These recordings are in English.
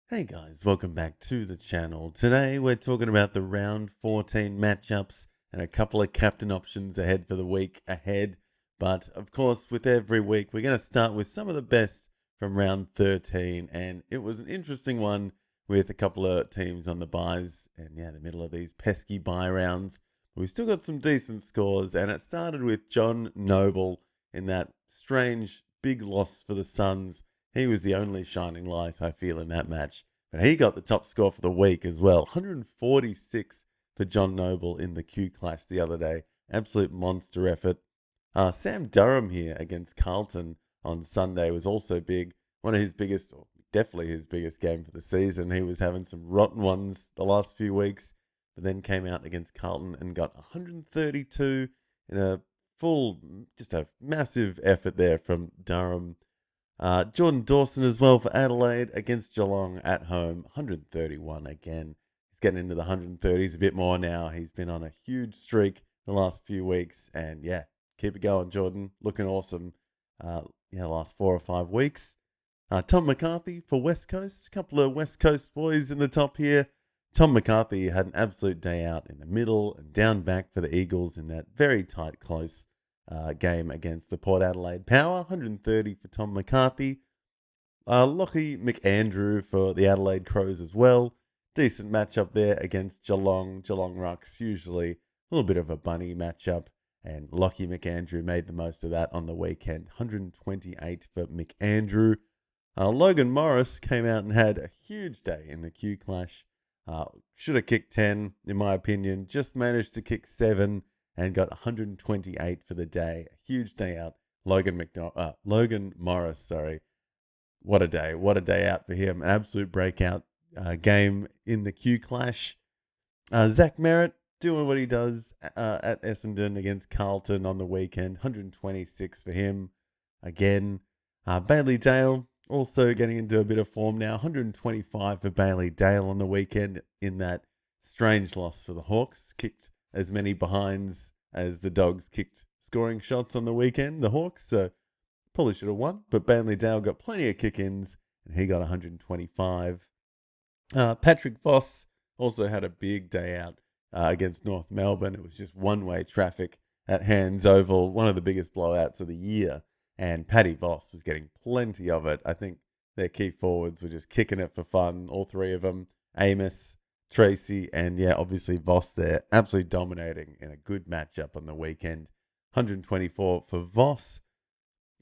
Hey guys, welcome back to the channel. Today we're talking about the round 14 matchups and a couple of captain options ahead for the week ahead. But of course, with every week, we're going to start with some of the best from round 13. And it was an interesting one with a couple of teams on the buys and yeah, the middle of these pesky buy rounds. We still got some decent scores, and it started with John Noble in that strange big loss for the Suns. He was the only shining light, I feel, in that match. But he got the top score for the week as well. 146 for John Noble in the Q Clash the other day. Absolute monster effort. Sam Durham here against Carlton on Sunday was also big. One of his biggest, or definitely his biggest game for the season. He was having some rotten ones the last few weeks, but then came out against Carlton and got 132 in a full, just a massive effort there from Durham. Jordan Dawson as well for Adelaide against Geelong at home, 131 again. He's getting into the 130s a bit more now. He's been on a huge streak the last few weeks, and yeah, keep it going, Jordan. Looking awesome. The last 4 or 5 weeks. Tom McCarthy for West Coast. A couple of West Coast boys in the top here. Tom McCarthy had an absolute day out in the middle and down back for the Eagles in that very tight, close game against the Port Adelaide Power. 130 for Tom McCarthy. Lockie McAndrew for the Adelaide Crows as well. Decent matchup there against Geelong. Geelong Rucks, usually a little bit of a bunny matchup. And Lockie McAndrew made the most of that on the weekend. 128 for McAndrew. Logan Morris came out and had a huge day in the Q Clash. Should have kicked 10, in my opinion. Just managed to kick 7 and got 128 for the day. A huge day out. Logan Morris, sorry. What a day. What a day out for him. An absolute breakout game in the Q Clash. Zach Merritt doing what he does at Essendon against Carlton on the weekend. 126 for him again. Bailey Dale also getting into a bit of form now. 125 for Bailey Dale on the weekend in that strange loss for the Hawks. Kicked as many behinds as the Dogs kicked scoring shots on the weekend, the Hawks. So probably should have won, but Bailey Dale got plenty of kick-ins and he got 125. Patrick Voss also had a big day out against North Melbourne. It was just one-way traffic at Hands Oval, one of the biggest blowouts of the year. And Paddy Voss was getting plenty of it. I think their key forwards were just kicking it for fun, all three of them. Amos, Tracy, and yeah, obviously Voss there, absolutely dominating in a good matchup on the weekend. 124 for Voss.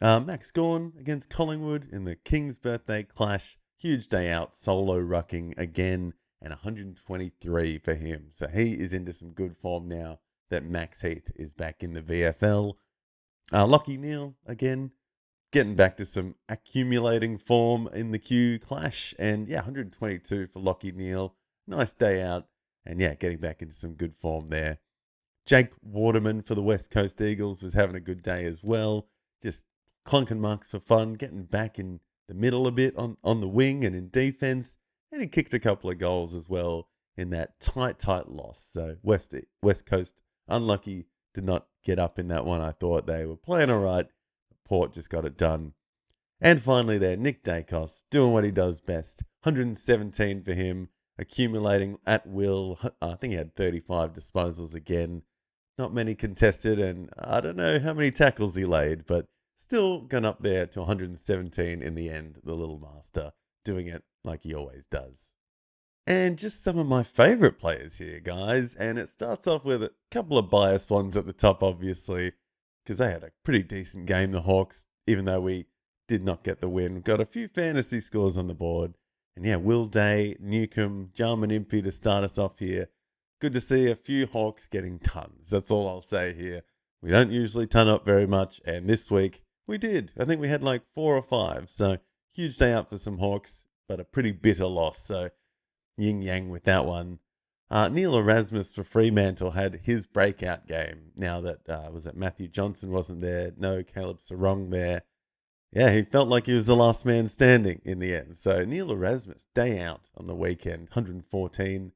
Max Gawn against Collingwood in the King's birthday clash. Huge day out, solo rucking again, and 123 for him. So he is into some good form now that Max Heath is back in the VFL. Lockie Neal again, getting back to some accumulating form in the Q clash. And yeah, 122 for Lockie Neal. Nice day out. And yeah, getting back into some good form there. Jake Waterman for the West Coast Eagles was having a good day as well. Just clunking marks for fun, getting back in the middle a bit on the wing and in defense. And he kicked a couple of goals as well in that tight loss. So West Coast, unlucky, did not get up in that one. I thought they were playing all right. Port just got it done. And finally there, Nick Dacos, doing what he does best. 117 for him, accumulating at will. I think he had 35 disposals again. Not many contested, and I don't know how many tackles he laid, but still gone up there to 117 in the end, the little master, doing it like he always does. And just some of my favourite players here, guys. And it starts off with a couple of biased ones at the top, obviously, because they had a pretty decent game, the Hawks, even though we did not get the win. Got a few fantasy scores on the board. And yeah, Will Day, Newcomb, Jarman Impey to start us off here. Good to see a few Hawks getting tons. That's all I'll say here. We don't usually ton up very much, and this week we did. I think we had like 4 or 5. So huge day out for some Hawks, but a pretty bitter loss. So yin yang with that one. Neil Erasmus for Fremantle had his breakout game. Now that was it Matthew Johnson wasn't there, no Caleb Sarong there. Yeah, he felt like he was the last man standing in the end. So Neil Erasmus, day out on the weekend, 114.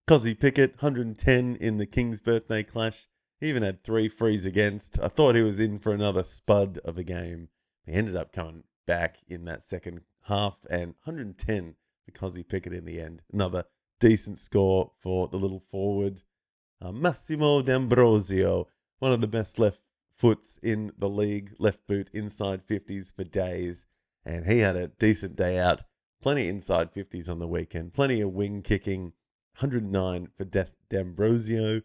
Cozzy Pickett, 110 in the King's birthday clash. He even had 3 frees against. I thought he was in for another spud of a game. He ended up coming back in that second half, and 110 because he picked it in the end. Another decent score for the little forward. Massimo D'Ambrosio, one of the best left foots in the league, left boot inside 50s for days. And he had a decent day out. Plenty inside 50s on the weekend. Plenty of wing kicking. 109 for D'Ambrosio.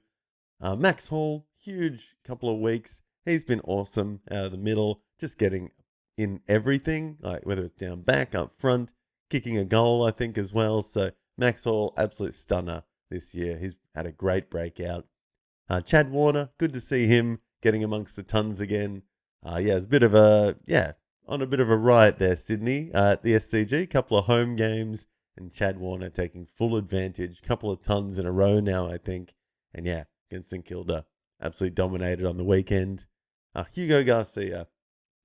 Max Hall, huge couple of weeks. He's been awesome out of the middle, just getting in everything, like whether it's down back, up front, kicking a goal, I think, as well. So Max Hall, absolute stunner this year. He's had a great breakout. Chad Warner, good to see him getting amongst the tons again. It's a bit of on a bit of a riot there, Sydney, at the SCG. Couple of home games, and Chad Warner taking full advantage. Couple of tons in a row now, I think. And against St Kilda, absolutely dominated on the weekend. Hugo Garcia,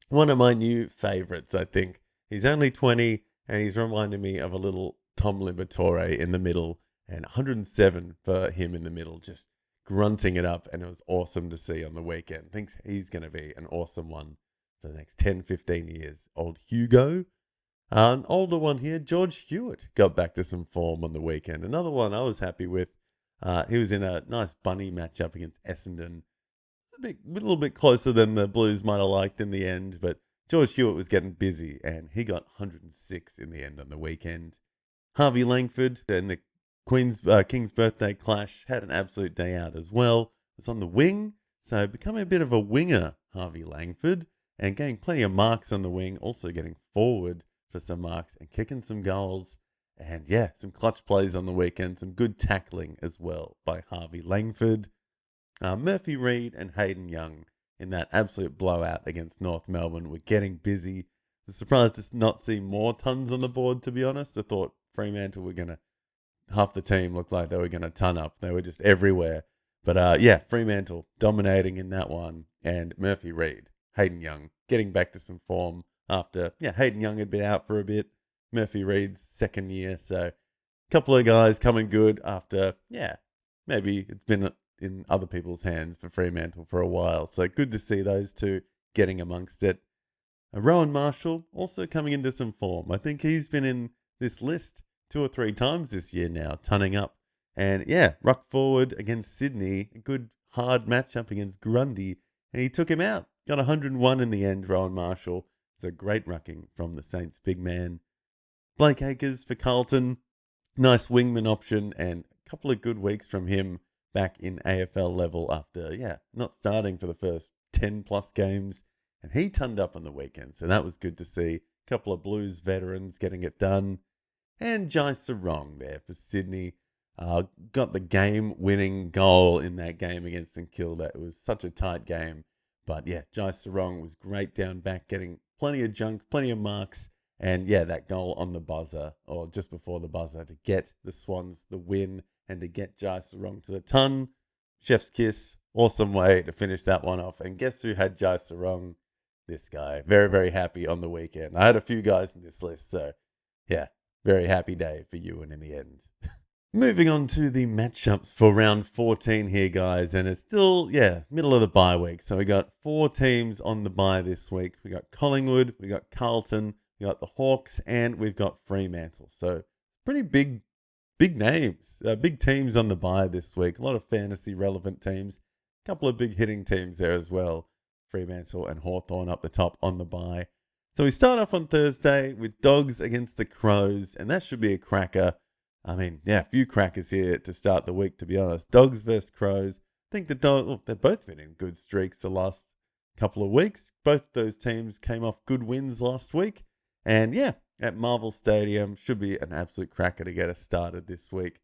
one of my new favourites, I think. He's only 20, and he's reminding me of a little Tom Liberatore in the middle, and 107 for him in the middle, just grunting it up, and it was awesome to see on the weekend. Thinks he's going to be an awesome one for the next 10, 15 years. Old Hugo. An older one here, George Hewitt, got back to some form on the weekend. Another one I was happy with. He was in a nice bunny matchup against Essendon. A little bit closer than the Blues might have liked in the end, but George Hewitt was getting busy, and he got 106 in the end on the weekend. Harvey Langford and the King's birthday clash had an absolute day out as well. Was on the wing, so becoming a bit of a winger, Harvey Langford, and getting plenty of marks on the wing, also getting forward for some marks and kicking some goals. And some clutch plays on the weekend, some good tackling as well by Harvey Langford. Murphy Reid and Hayden Young in that absolute blowout against North Melbourne were getting busy. I was surprised to not see more tons on the board, to be honest. I thought Fremantle were going to, half the team looked like they were going to ton up. They were just everywhere. But Fremantle dominating in that one. And Murphy Reid, Hayden Young, getting back to some form after, Hayden Young had been out for a bit. Murphy Reid's second year. So a couple of guys coming good after, maybe it's been in other people's hands for Fremantle for a while. So good to see those two getting amongst it. Rowan Marshall also coming into some form. I think he's been in this list 2 or 3 times this year now, tunning up. And ruck forward against Sydney, a good hard matchup against Grundy, and he took him out. Got 101 in the end, Rowan Marshall. It's a great rucking from the Saints big man. Blake Acres for Carlton, nice wingman option, and a couple of good weeks from him back in AFL level after, not starting for the first 10 plus games. And he turned up on the weekend, so that was good to see. A couple of Blues veterans getting it done. And Jai Sarong there for Sydney. Got the game-winning goal in that game against St Kilda. It was such a tight game. But Jai Sarong was great down back, getting plenty of junk, plenty of marks. And that goal on the buzzer, or just before the buzzer, to get the Swans the win and to get Jai Sarong to the ton. Chef's kiss. Awesome way to finish that one off. And guess who had Jai Sarong? This guy. Very, very happy on the weekend. I had a few guys in this list, so very happy day for Ewan in the end. Moving on to the matchups for round 14 here, guys. And it's still, middle of the bye week. So we got 4 teams on the bye this week. We got Collingwood, we got Carlton, we got the Hawks, and we've got Fremantle. So pretty big names, big teams on the bye this week. A lot of fantasy relevant teams. A couple of big hitting teams there as well. Fremantle and Hawthorn up the top on the bye. So we start off on Thursday with Dogs against the Crows, and that should be a cracker. I mean, a few crackers here to start the week, to be honest. Dogs versus Crows. I think they've both been in good streaks the last couple of weeks. Both those teams came off good wins last week. And at Marvel Stadium, should be an absolute cracker to get us started this week.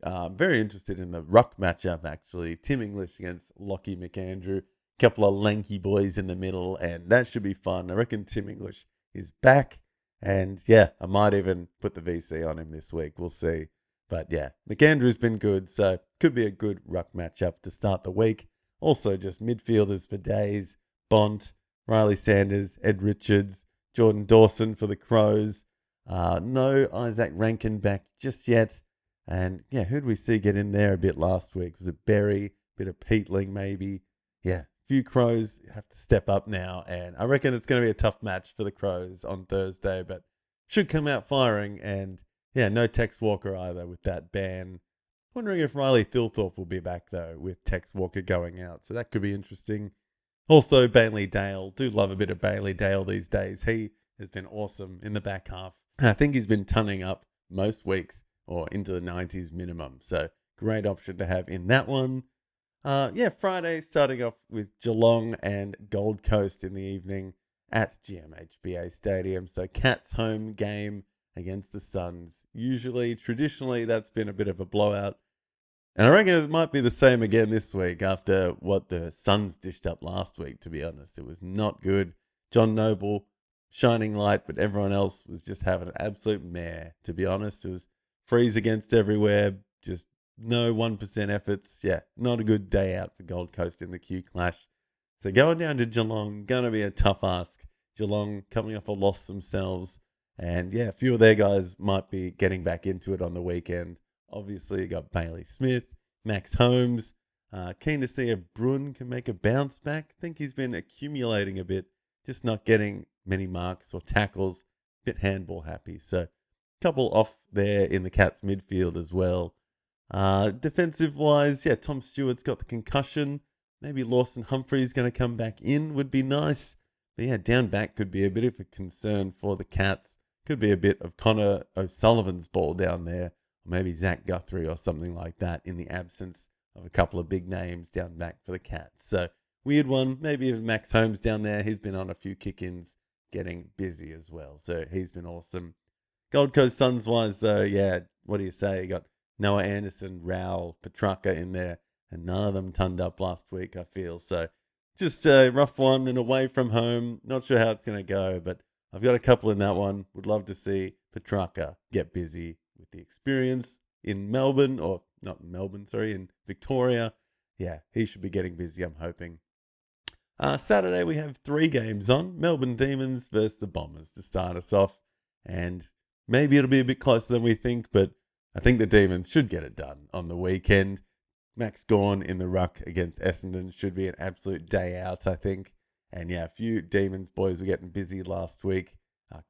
Very interested in the ruck matchup, actually. Tim English against Lockie McAndrew. Couple of lanky boys in the middle, and that should be fun. I reckon Tim English is back, and I might even put the VC on him this week. We'll see. But McAndrew's been good, so could be a good ruck matchup to start the week. Also, just midfielders for days. Bont, Riley Sanders, Ed Richards, Jordan Dawson for the Crows. No Isaac Rankin back just yet. And who'd we see get in there a bit last week? Was it Berry? Bit of Peatling maybe? Few Crows have to step up now, and I reckon it's going to be a tough match for the Crows on Thursday, but should come out firing, and Yeah, no Tex Walker either with that ban. Wondering if Riley Thilthorpe will be back though with Tex Walker going out. So that could be interesting. Also, Bailey Dale. Do love a bit of Bailey Dale these days. He has been awesome in the back half. I think he's been tunning up most weeks or into the 90s minimum. So great option to have in that one. Yeah, Friday starting off with Geelong and Gold Coast in the evening at GMHBA Stadium. So Cats home game against the Suns. Traditionally, that's been a bit of a blowout. And I reckon it might be the same again this week after what the Suns dished up last week, to be honest. It was not good. John Noble, shining light, but everyone else was just having an absolute mare, to be honest. It was freeze against everywhere, just no 1% efforts. Yeah, not a good day out for Gold Coast in the Q Clash. So going down to Geelong, going to be a tough ask. Geelong coming off a loss themselves. And yeah, a few of their guys might be getting back into it on the weekend. Obviously, you got Bailey Smith, Max Holmes. Keen to see if Bruin can make a bounce back. I think he's been accumulating a bit, just not getting many marks or tackles. Bit handball happy. So, a couple off there in the Cats midfield as well. Defensive wise, yeah, Tom Stewart's got the concussion. Maybe Lawson Humphrey's going to come back in, would be nice. But yeah, down back could be a bit of a concern for the Cats. Could be a bit of Connor O'Sullivan's ball down there. Maybe Zach Guthrie or something like that in the absence of a couple of big names down back for the Cats. So, weird one. Maybe even Max Holmes down there. He's been on a few kick-ins, getting busy as well. So, he's been awesome. Gold Coast Suns wise, though, yeah, what do you say? You got Noah Anderson, Raul, Petrarca in there, and none of them turned up last week, I feel. So, just a rough one and away from home. Not sure how it's going to go, but I've got a couple in that one. Would love to see Petrarca get busy with the experience in Melbourne, or not in Melbourne, sorry, in Victoria. Yeah, he should be getting busy, I'm hoping. Saturday, we have 3 games on. Melbourne Demons versus the Bombers to start us off. And maybe it'll be a bit closer than we think, but I think the Demons should get it done on the weekend. Max Gawn in the ruck against Essendon should be an absolute day out, I think. And yeah, a few Demons boys were getting busy last week.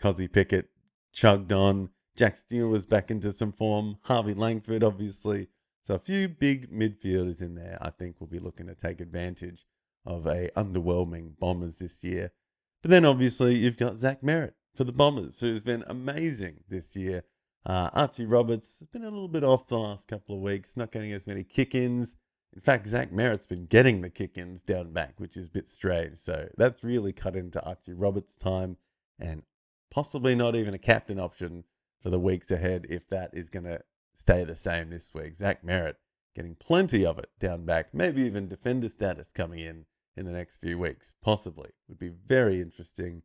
Cozzy Pickett chugged on. Jack Steele was back into some form. Harvey Langford, obviously. So a few big midfielders in there, I think, will be looking to take advantage of a underwhelming Bombers this year. But then, obviously, you've got Zach Merritt for the Bombers, who's been amazing this year. Archie Roberts has been a little bit off the last couple of weeks, not getting as many kick-ins. In fact, Zach Merritt's been getting the kick-ins down back, which is a bit strange. So that's really cut into Archie Roberts' time, and possibly not even a captain option for the weeks ahead if that is going to stay the same this week. Zach Merritt getting plenty of it down back, maybe even defender status coming in the next few weeks, possibly. Would be very interesting.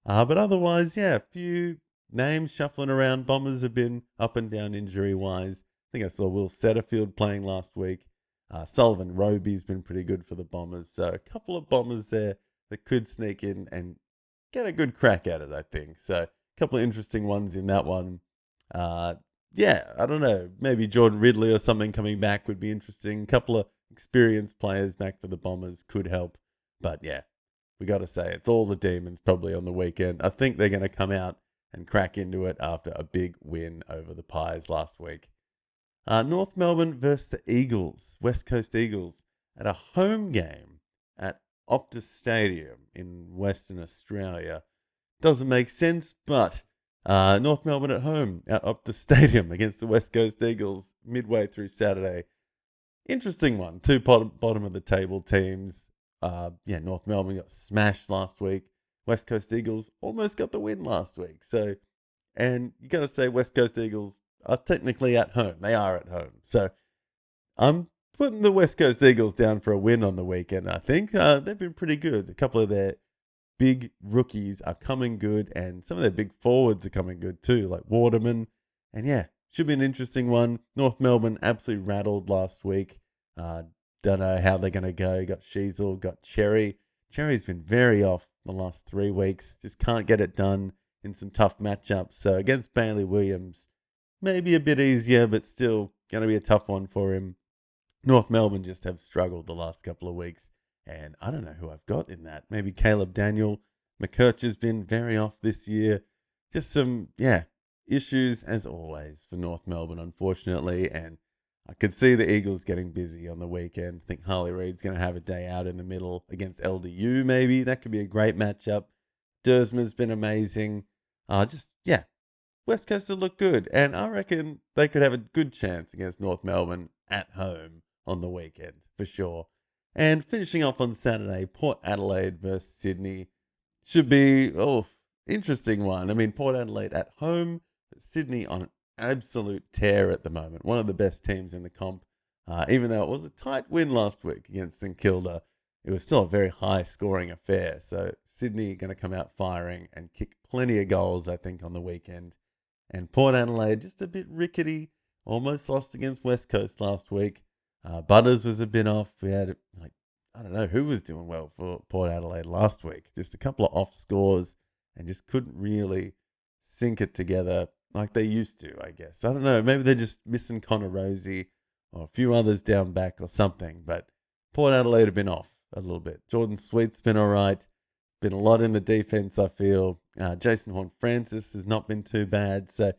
But otherwise, yeah, a few names shuffling around. Bombers have been up and down injury-wise. I think I saw Will Setterfield playing last week. Sullivan Roby's been pretty good for the Bombers. So a couple of Bombers there that could sneak in and get a good crack at it, I think. So a couple of interesting ones in that one. Yeah, I don't know. Maybe Jordan Ridley or something coming back would be interesting. A couple of experienced players back for the Bombers could help. But yeah, we got to say, it's all the Demons probably on the weekend. I think they're going to come out and crack into it after a big win over the Pies last week. North Melbourne versus the Eagles, West Coast Eagles, at a home game at Optus Stadium in Western Australia. Doesn't make sense, but North Melbourne at home at Optus Stadium against the West Coast Eagles midway through Saturday. Interesting one. 2 bottom of the table teams. Yeah, North Melbourne got smashed last week. West Coast Eagles almost got the win last week. So, and you got to say West Coast Eagles are technically at home. They are at home. So I'm putting the West Coast Eagles down for a win on the weekend, I think. They've been pretty good. A couple of their big rookies are coming good, and some of their big forwards are coming good too, like Waterman. And yeah, should be an interesting one. North Melbourne absolutely rattled last week. Don't know how they're going to go. You got Sheasel, got Cherry. Cherry's been very off the last 3 weeks. Just can't get it done in some tough matchups. So against Bailey Williams, maybe a bit easier, but still going to be a tough one for him. North Melbourne just have struggled the last couple of weeks. And I don't know who I've got in that. Maybe Caleb Daniel. McKercher's been very off this year. Just some, yeah, issues as always for North Melbourne, unfortunately, and I could see the Eagles getting busy on the weekend. I think Harley Reid's going to have a day out in the middle against LDU, maybe. That could be a great matchup. Dersma's been amazing. Yeah, West Coast will look good, and I reckon they could have a good chance against North Melbourne at home on the weekend, for sure. And finishing off on Saturday, Port Adelaide versus Sydney should be, interesting one. I mean, Port Adelaide at home, Sydney on an absolute tear at the moment. One of the best teams in the comp. Even though it was a tight win last week against St Kilda, it was still a very high scoring affair. So Sydney going to come out firing and kick plenty of goals, I think, on the weekend. And Port Adelaide just a bit rickety. Almost lost against West Coast last week. Butters was a bit off. We had I don't know who was doing well for Port Adelaide last week. Just a couple of off scores and just couldn't really sync it together like they used to, I guess. I don't know. Maybe they're just missing Connor Rosie or a few others down back or something. But Port Adelaide have been off a little bit. Jordan Sweet's been all right. Been a lot in the defense, I feel. Jason Horn-Francis has not been too bad. So,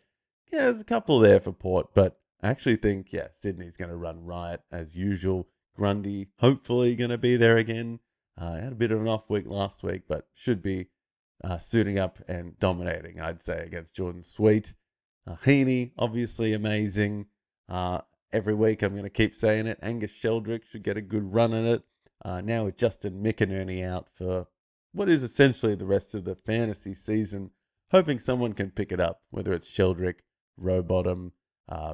yeah, there's a couple there for Port. But I actually think, Sydney's going to run riot as usual. Grundy, hopefully, going to be there again. Had a bit of an off week last week, but should be suiting up and dominating, I'd say, against Jordan Sweet. Heaney, obviously amazing. Every week I'm going to keep saying it. Angus Sheldrick should get a good run at it. Now with Justin McInerney out for what is essentially the rest of the fantasy season, hoping someone can pick it up, whether it's Sheldrick, Rowbottom,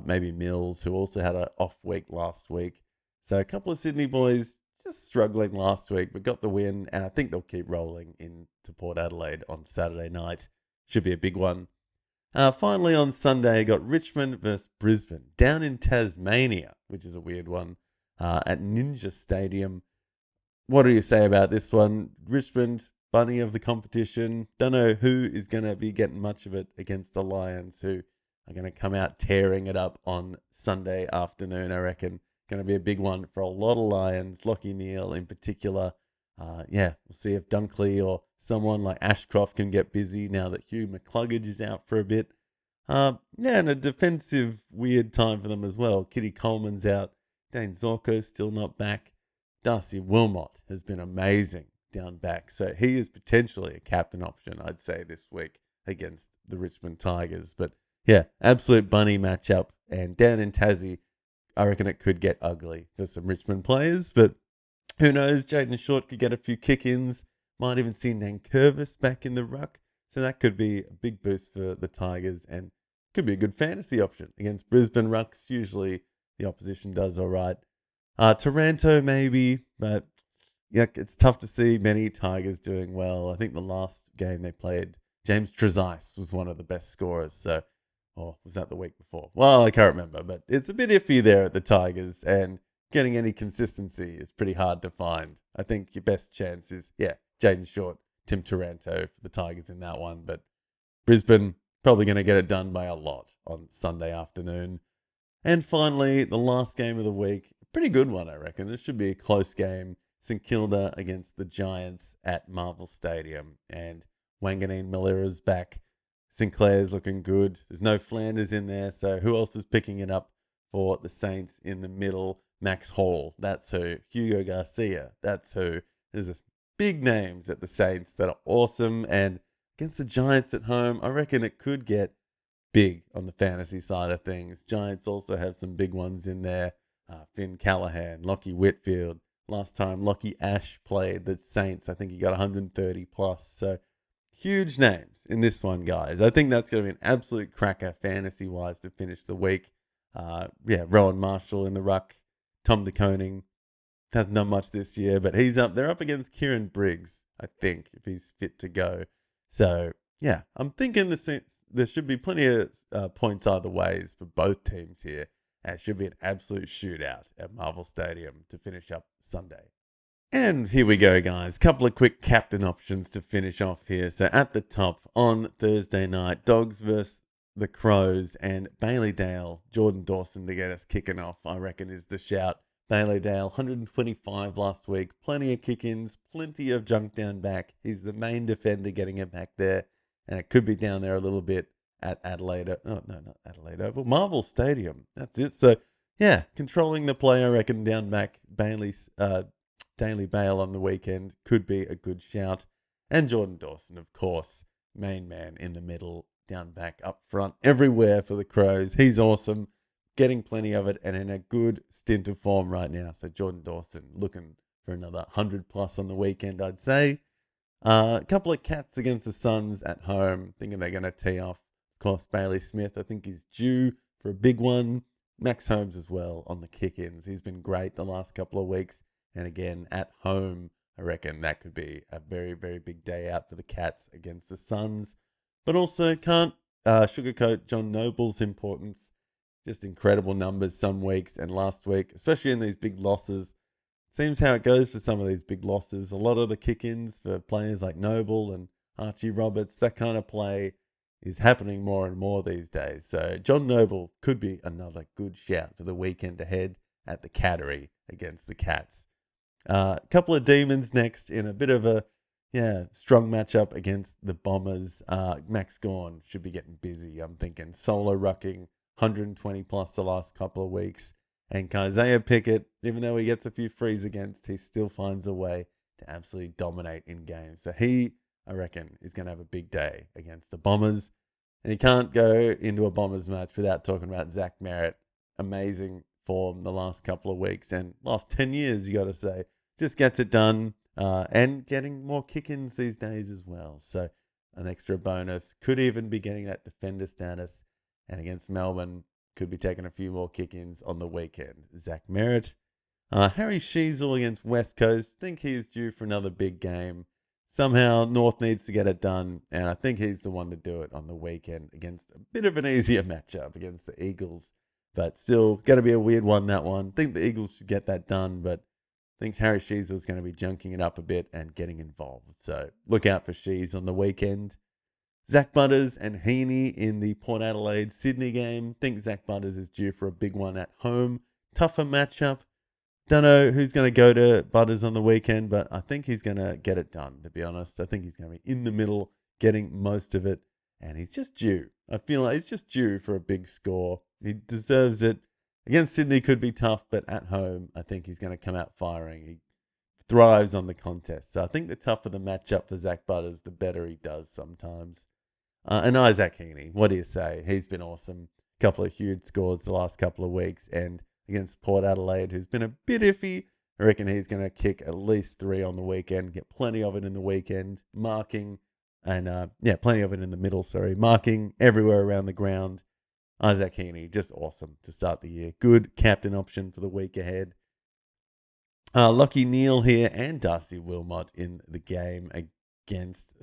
maybe Mills, who also had an off week last week. So a couple of Sydney boys just struggling last week, but got the win, and I think they'll keep rolling into Port Adelaide on Saturday night. Should be a big one. Finally on Sunday, got Richmond versus Brisbane down in Tasmania, which is a weird one, at Ninja Stadium. What do you say about this one? Richmond, bunny of the competition. Don't know who is going to be getting much of it against the Lions, who are going to come out tearing it up on Sunday afternoon, I reckon. Going to be a big one for a lot of Lions, Lockie Neal in particular. We'll see if Dunkley or someone like Ashcroft can get busy now that Hugh McCluggage is out for a bit. And a defensive weird time for them as well. Kitty Coleman's out. Dane Zorko still not back. Darcy Wilmot has been amazing down back. So he is potentially a captain option, I'd say, this week against the Richmond Tigers. But yeah, absolute bunny matchup. And down in Tassie, I reckon it could get ugly for some Richmond players. But who knows? Jaden Short could get a few kick-ins. Might even see Nankervis back in the ruck. So that could be a big boost for the Tigers and could be a good fantasy option against Brisbane rucks. Usually the opposition does all right. Taranto maybe, but yeah, it's tough to see many Tigers doing well. I think the last game they played, James Trezise was one of the best scorers. So, or was that the week before? Well, I can't remember, but it's a bit iffy there at the Tigers, and getting any consistency is pretty hard to find. I think your best chance is, Jaden Short, Tim Taranto for the Tigers in that one, but Brisbane probably going to get it done by a lot on Sunday afternoon. And finally, the last game of the week, a pretty good one, I reckon. This should be a close game. St Kilda against the Giants at Marvel Stadium. And Wanganeen Malira's back. Sinclair's looking good. There's no Flanders in there, so who else is picking it up for the Saints in the middle? Max Hall, that's who. Hugo Garcia, that's who. There's big names at the Saints that are awesome. And against the Giants at home, I reckon it could get big on the fantasy side of things. Giants also have some big ones in there. Finn Callahan, Lockie Whitfield. Last time Lockie Ash played the Saints, I think he got 130 plus. So huge names in this one, guys. I think that's going to be an absolute cracker fantasy-wise to finish the week. Rowan Marshall in the ruck. Tom DeConing hasn't done much this year, but he's up. They're up against Kieran Briggs, I think, if he's fit to go. So yeah, I'm thinking there should be plenty of points either ways for both teams here. And it should be an absolute shootout at Marvel Stadium to finish up Sunday. And here we go, guys. Couple of quick captain options to finish off here. So at the top on Thursday night, Dogs versus the Crows and Bailey Dale, Jordan Dawson to get us kicking off, I reckon is the shout. Bailey Dale, 125 last week. Plenty of kick-ins, plenty of junk down back. He's the main defender getting it back there. And it could be down there a little bit at Adelaide. Oh, no, not Adelaide Oval. Marvel Stadium. That's it. So, yeah, controlling the play, I reckon, down back. Daily Bale on the weekend could be a good shout. And Jordan Dawson, of course, main man in the middle, down back, up front, everywhere for the Crows. He's awesome, getting plenty of it, and in a good stint of form right now. So Jordan Dawson looking for another 100 plus on the weekend, I'd say. A couple of Cats against the Suns at home, thinking they're going to tee off. Of course, Bailey Smith, I think he's due for a big one. Max Holmes as well on the kick-ins. He's been great the last couple of weeks. And again, at home, I reckon that could be a very, very big day out for the Cats against the Suns. But also can't sugarcoat John Noble's importance. Just incredible numbers some weeks, and last week, especially in these big losses. Seems how it goes for some of these big losses. A lot of the kick-ins for players like Noble and Archie Roberts, that kind of play is happening more and more these days. So John Noble could be another good shout for the weekend ahead at the Cattery against the Cats. A couple of Demons next in a bit of a strong matchup against the Bombers. Max Gawn should be getting busy. I'm thinking solo rucking 120 plus the last couple of weeks. And Isaiah Pickett, even though he gets a few frees against, he still finds a way to absolutely dominate in games. So he, I reckon, is going to have a big day against the Bombers. And you can't go into a Bombers match without talking about Zach Merritt. Amazing form the last couple of weeks and last 10 years, you got to say. Just gets it done and getting more kick-ins these days as well. So an extra bonus. Could even be getting that defender status. And against Melbourne, could be taking a few more kick-ins on the weekend. Zach Merritt. Harry Sheezel against West Coast. Think he's due for another big game. Somehow North needs to get it done, and I think he's the one to do it on the weekend against a bit of an easier matchup against the Eagles. But still, going to be a weird one, that one. Think the Eagles should get that done, but I think Harry Sheezel is going to be junking it up a bit and getting involved. So look out for Shees on the weekend. Zach Butters and Heaney in the Port Adelaide Sydney game. Think Zach Butters is due for a big one at home. Tougher matchup. Don't know who's going to go to Butters on the weekend, but I think he's going to get it done, to be honest. I think he's going to be in the middle, getting most of it, and he's just due. I feel like he's just due for a big score. He deserves it. Against Sydney could be tough, but at home, I think he's going to come out firing. He thrives on the contest. So I think the tougher the matchup for Zach Butters, the better he does sometimes. And Isaac Heaney, what do you say? He's been awesome. Couple of huge scores the last couple of weeks. And against Port Adelaide, who's been a bit iffy, I reckon he's going to kick at least 3 on the weekend, get plenty of it in the weekend, marking, and plenty of it in the middle, marking everywhere around the ground. Isaac Heaney, just awesome to start the year. Good captain option for the week ahead. Lockie Neal here and Darcy Wilmot in the game against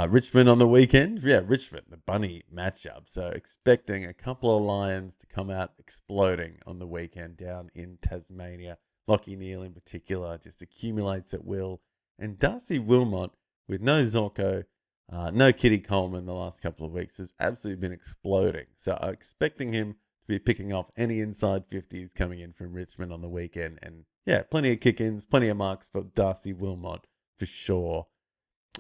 Richmond on the weekend. Yeah, Richmond, the bunny matchup. So expecting a couple of Lions to come out exploding on the weekend down in Tasmania. Lockie Neal in particular just accumulates at will. And Darcy Wilmot, with no Zorko, no Kitty Coleman the last couple of weeks, has absolutely been exploding. So I'm expecting him to be picking off any inside 50s coming in from Richmond on the weekend. And yeah, plenty of kick-ins, plenty of marks for Darcy Wilmot for sure.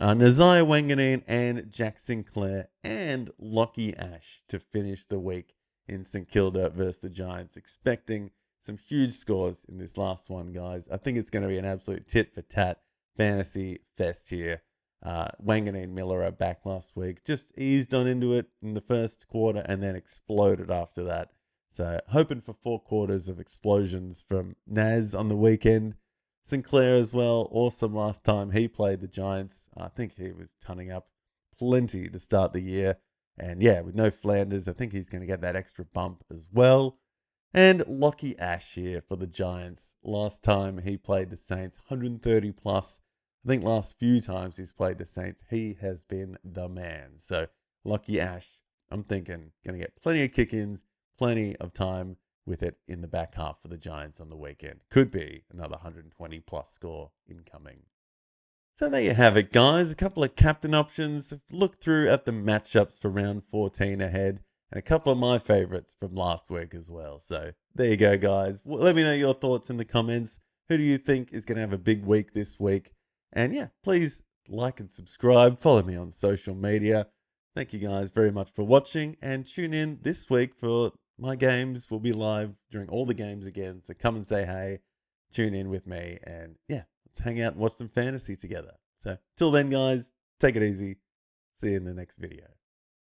Nazaya Wanganeen and Jack Sinclair and Lockie Ash to finish the week in St Kilda versus the Giants. Expecting some huge scores in this last one, guys. I think it's going to be an absolute tit-for-tat fantasy fest here. Wanganeen and Miller are back last week. Just eased on into it in the first quarter and then exploded after that. So hoping for 4 quarters of explosions from Naz on the weekend. Sinclair as well, awesome last time he played the Giants. I think he was tunning up plenty to start the year. And yeah, with no Flanders, I think he's going to get that extra bump as well. And Lockie Ash here for the Giants. Last time he played the Saints, 130 plus. I think last few times he's played the Saints, he has been the man. So Lockie Ash, I'm thinking, going to get plenty of kick-ins, plenty of time with it in the back half for the Giants on the weekend. Could be another 120 plus score incoming. So there you have it, guys. A couple of captain options. Look through at the matchups for round 14 ahead, and a couple of my favorites from last week as well. So there you go, guys. Let me know your thoughts in the comments. Who do you think is going to have a big week this week? And yeah, please like and subscribe. Follow me on social media. Thank you guys very much for watching, and tune in this week for my games. Will be live during all the games again. So come and say hey, tune in with me, and yeah, let's hang out and watch some fantasy together. So till then, guys, take it easy. See you in the next video.